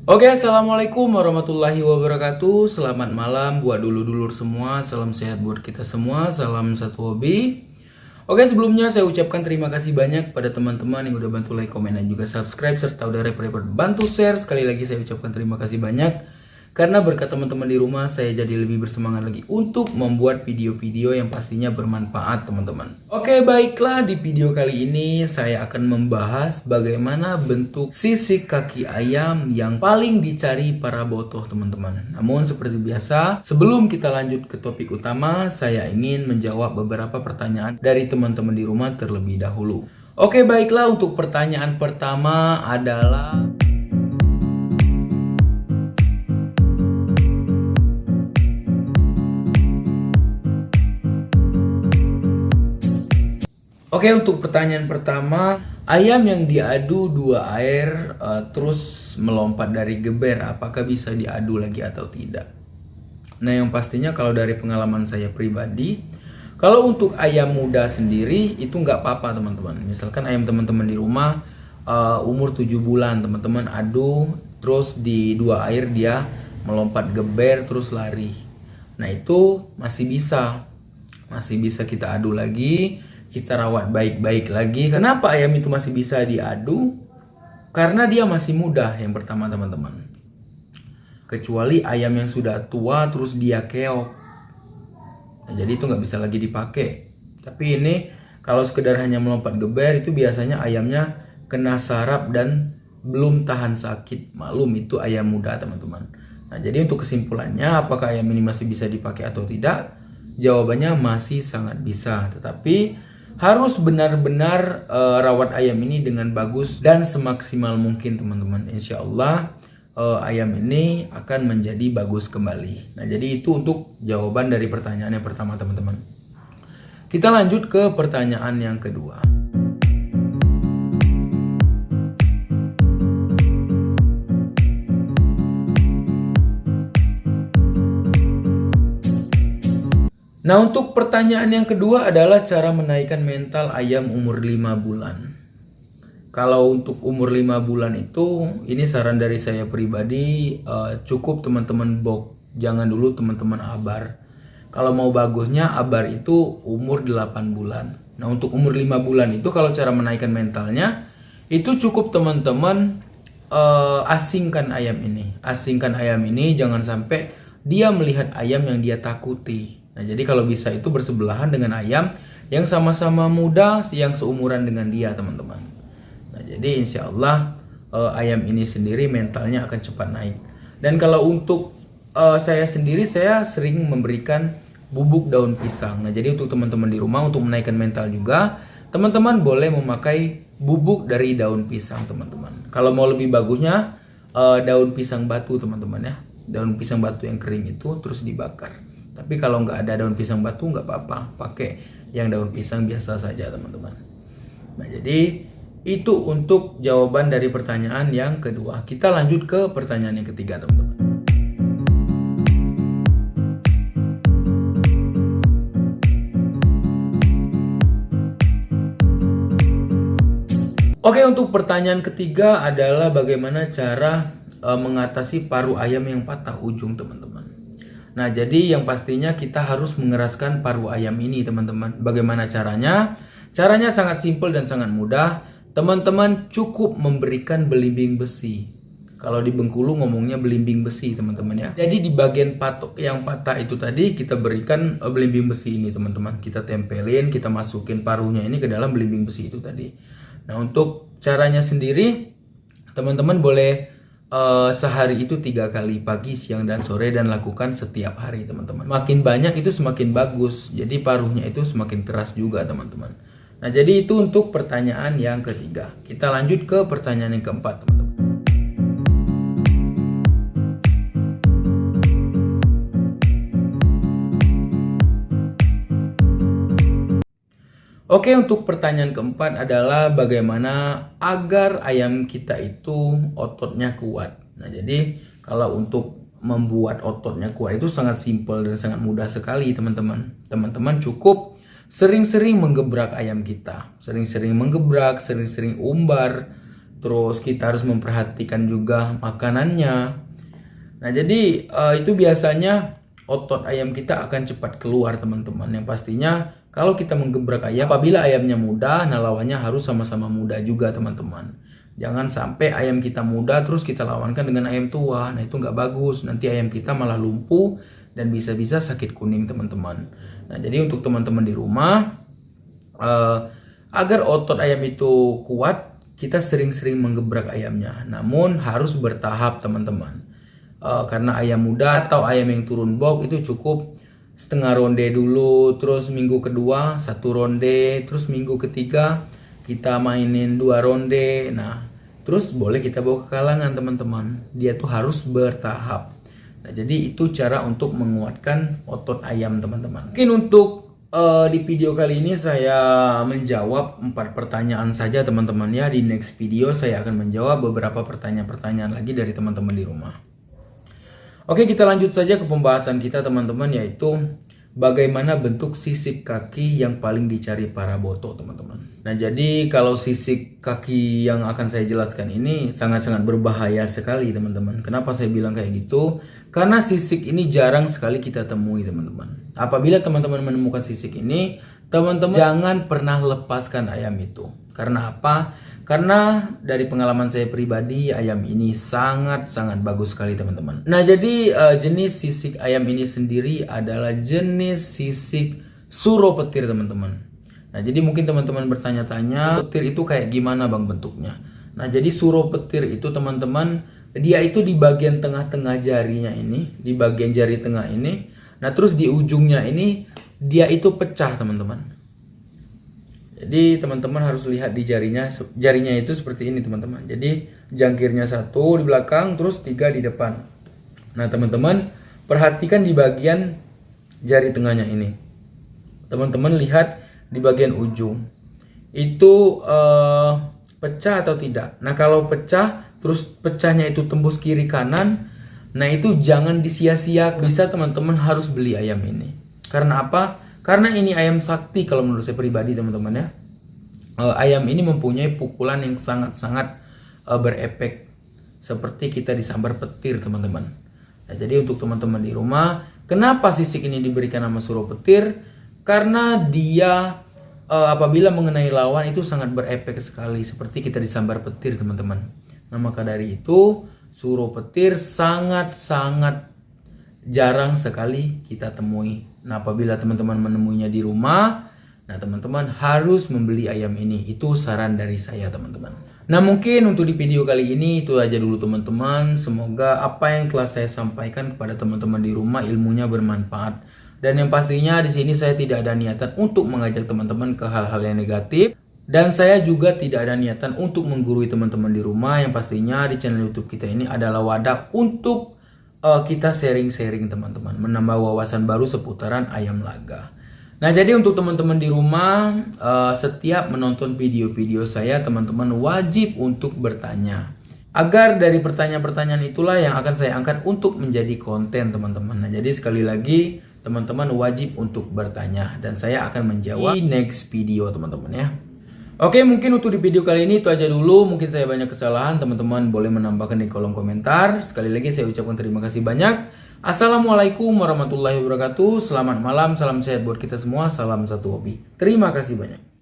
Oke, assalamualaikum warahmatullahi wabarakatuh. Selamat malam buat dulur-dulur semua. Salam sehat buat kita semua. Salam satu hobi. Oke, sebelumnya saya ucapkan terima kasih banyak pada teman-teman yang udah bantu like, komen, dan juga subscribe serta udah repot-repot bantu share. Sekali lagi saya ucapkan terima kasih banyak. Karena berkat teman-teman di rumah, saya jadi lebih bersemangat lagi untuk membuat video-video yang pastinya bermanfaat, teman-teman. Oke, baiklah, di video kali ini saya akan membahas bagaimana bentuk sisik kaki ayam yang paling dicari para botoh, teman-teman. Namun seperti biasa, sebelum kita lanjut ke topik utama, saya ingin menjawab beberapa pertanyaan dari teman-teman di rumah terlebih dahulu. Oke, baiklah, untuk pertanyaan pertama adalah... Oke, untuk pertanyaan pertama, ayam yang diadu dua air terus melompat dari geber, apakah bisa diadu lagi atau tidak? Nah, yang pastinya kalau dari pengalaman saya pribadi, kalau untuk ayam muda sendiri itu nggak apa-apa, teman-teman. Misalkan ayam teman-teman di rumah umur 7 bulan, teman-teman adu terus di dua air dia melompat geber terus lari. Nah, itu masih bisa kita adu lagi, kita rawat baik-baik lagi. Kenapa ayam itu masih bisa diadu? Karena dia masih muda, yang pertama, teman-teman. Kecuali ayam yang sudah tua terus dia keok, nah, jadi itu nggak bisa lagi dipakai. Tapi ini kalau sekedar hanya melompat geber, itu biasanya ayamnya kena saraf dan belum tahan sakit. Maklum, itu ayam muda, teman-teman. Nah, jadi untuk kesimpulannya, apakah ayam ini masih bisa dipakai atau tidak? Jawabannya masih sangat bisa, tetapi harus benar-benar rawat ayam ini dengan bagus dan semaksimal mungkin, teman-teman. Insya Allah ayam ini akan menjadi bagus kembali. Nah, jadi itu untuk jawaban dari pertanyaan yang pertama, teman-teman. Kita lanjut ke pertanyaan yang kedua. Nah, untuk pertanyaan yang kedua adalah cara menaikkan mental ayam umur 5 bulan. Kalau untuk umur 5 bulan itu, ini saran dari saya pribadi, cukup teman-teman box. Jangan dulu teman-teman abar. Kalau mau bagusnya abar itu umur 8 bulan. Nah, untuk umur 5 bulan itu kalau cara menaikkan mentalnya, itu cukup teman-teman asingkan ayam ini. Asingkan ayam ini, jangan sampai dia melihat ayam yang dia takuti. Nah, jadi kalau bisa itu bersebelahan dengan ayam yang sama-sama muda, yang seumuran dengan dia, teman-teman. Nah, jadi insya Allah ayam ini sendiri mentalnya akan cepat naik. Dan kalau untuk saya sendiri, saya sering memberikan bubuk daun pisang. Nah, jadi untuk teman-teman di rumah, untuk menaikkan mental juga, teman-teman boleh memakai bubuk dari daun pisang, teman-teman. Kalau mau lebih bagusnya, daun pisang batu, teman-teman ya. Daun pisang batu yang kering itu terus dibakar. Tapi kalau nggak ada daun pisang batu nggak apa-apa, pakai yang daun pisang biasa saja, teman-teman. Nah, jadi itu untuk jawaban dari pertanyaan yang kedua. Kita lanjut ke pertanyaan yang ketiga, teman-teman. Oke, untuk pertanyaan ketiga adalah bagaimana cara mengatasi paruh ayam yang patah ujung, teman-teman. Nah, jadi yang pastinya kita harus mengeraskan paruh ayam ini, teman-teman. Bagaimana caranya? Caranya sangat simpel dan sangat mudah. Teman-teman cukup memberikan belimbing besi. Kalau di Bengkulu ngomongnya belimbing besi, teman-teman ya. Jadi di bagian patok yang patah itu tadi kita berikan belimbing besi ini, teman-teman. Kita tempelin, kita masukin paruhnya ini ke dalam belimbing besi itu tadi. Nah, untuk caranya sendiri, teman-teman boleh sehari itu 3 kali, pagi, siang, dan sore, dan lakukan setiap hari, teman-teman. Makin banyak itu semakin bagus, jadi paruhnya itu semakin keras juga, teman-teman. Nah, jadi itu untuk pertanyaan yang ketiga. Kita lanjut ke pertanyaan yang keempat, teman-teman. Oke, untuk pertanyaan keempat adalah bagaimana agar ayam kita itu ototnya kuat. Nah, jadi kalau untuk membuat ototnya kuat itu sangat simpel dan sangat mudah sekali, teman-teman. Teman-teman cukup sering-sering menggebrak ayam kita. Sering-sering menggebrak, sering-sering umbar. terus kita harus memperhatikan juga makanannya. Nah jadi itu biasanya otot ayam kita akan cepat keluar teman-teman. Yang pastinya kalau kita menggebrak ayam, apabila ayamnya muda, nah lawannya harus sama-sama muda juga teman-teman. Jangan sampai ayam kita muda terus kita lawankan dengan ayam tua. Nah itu nggak bagus, nanti ayam kita malah lumpuh dan bisa-bisa sakit kuning teman-teman. Nah jadi untuk teman-teman di rumah, agar otot ayam itu kuat, kita sering-sering menggebrak ayamnya. Namun harus bertahap teman-teman. Karena ayam muda atau ayam yang turun box itu cukup setengah ronde dulu, terus minggu kedua 1 ronde, terus minggu ketiga kita mainin 2 ronde. Nah terus boleh kita bawa ke kalangan teman-teman. Dia tuh harus bertahap. Nah jadi itu cara untuk menguatkan otot ayam teman-teman. Mungkin untuk di video kali ini saya menjawab 4 pertanyaan saja teman-teman ya. Di next video saya akan menjawab beberapa pertanyaan-pertanyaan lagi dari teman-teman di rumah. Oke, kita lanjut saja ke pembahasan kita teman-teman, yaitu bagaimana bentuk sisik kaki yang paling dicari para boto teman-teman. Nah jadi kalau sisik kaki yang akan saya jelaskan ini sangat-sangat berbahaya sekali teman-teman. Kenapa saya bilang kayak gitu? Karena sisik ini jarang sekali kita temui teman-teman. Apabila teman-teman menemukan sisik ini, teman-teman jangan pernah lepaskan ayam itu. Karena apa? Karena dari pengalaman saya pribadi, ayam ini sangat-sangat bagus sekali teman-teman. Nah jadi jenis sisik ayam ini sendiri adalah jenis sisik suro petir teman-teman. Nah jadi mungkin teman-teman bertanya-tanya, petir itu kayak gimana bang bentuknya? Nah jadi suro petir itu teman-teman, dia itu di bagian tengah-tengah jarinya ini, di bagian jari tengah ini. Nah terus di ujungnya ini, dia itu pecah teman-teman. Jadi teman-teman harus lihat di jarinya itu seperti ini teman-teman. Jadi jangkirnya 1 di belakang, terus 3 di depan. Nah teman-teman perhatikan di bagian jari tengahnya ini. Teman-teman lihat di bagian ujung. Itu pecah atau tidak? Nah kalau pecah, terus pecahnya itu tembus kiri kanan, nah itu jangan disia-siakan. Bisa teman-teman harus beli ayam ini. Karena apa? Karena ini ayam sakti kalau menurut saya pribadi teman-teman ya. Ayam ini mempunyai pukulan yang sangat-sangat berefek. Seperti kita disambar petir teman-teman. Nah, jadi untuk teman-teman di rumah, kenapa sisik ini diberikan nama suro petir? Karena dia apabila mengenai lawan itu sangat berefek sekali. Seperti kita disambar petir teman-teman. Nah maka dari itu suro petir sangat-sangat jarang sekali kita temui. Nah apabila teman-teman menemuinya di rumah, nah teman-teman harus membeli ayam ini. Itu saran dari saya teman-teman. Nah mungkin untuk di video kali ini itu aja dulu teman-teman. Semoga apa yang telah saya sampaikan kepada teman-teman di rumah ilmunya bermanfaat. Dan yang pastinya di sini saya tidak ada niatan untuk mengajak teman-teman ke hal-hal yang negatif. Dan saya juga tidak ada niatan untuk menggurui teman-teman di rumah. Yang pastinya di channel YouTube kita ini adalah wadah untuk kita sharing-sharing teman-teman, menambah wawasan baru seputaran ayam laga. Nah jadi untuk teman-teman di rumah, setiap menonton video-video saya, teman-teman wajib untuk bertanya. Agar dari pertanyaan-pertanyaan itulah yang akan saya angkat untuk menjadi konten teman-teman. Nah jadi sekali lagi teman-teman wajib untuk bertanya. Dan saya akan menjawab di next video teman-teman ya. Oke, mungkin untuk di video kali ini itu aja dulu. Mungkin saya banyak kesalahan, teman-teman boleh menambahkan di kolom komentar. Sekali lagi saya ucapkan terima kasih banyak. Assalamualaikum warahmatullahi wabarakatuh. Selamat malam, salam sehat buat kita semua. Salam satu hobi. Terima kasih banyak.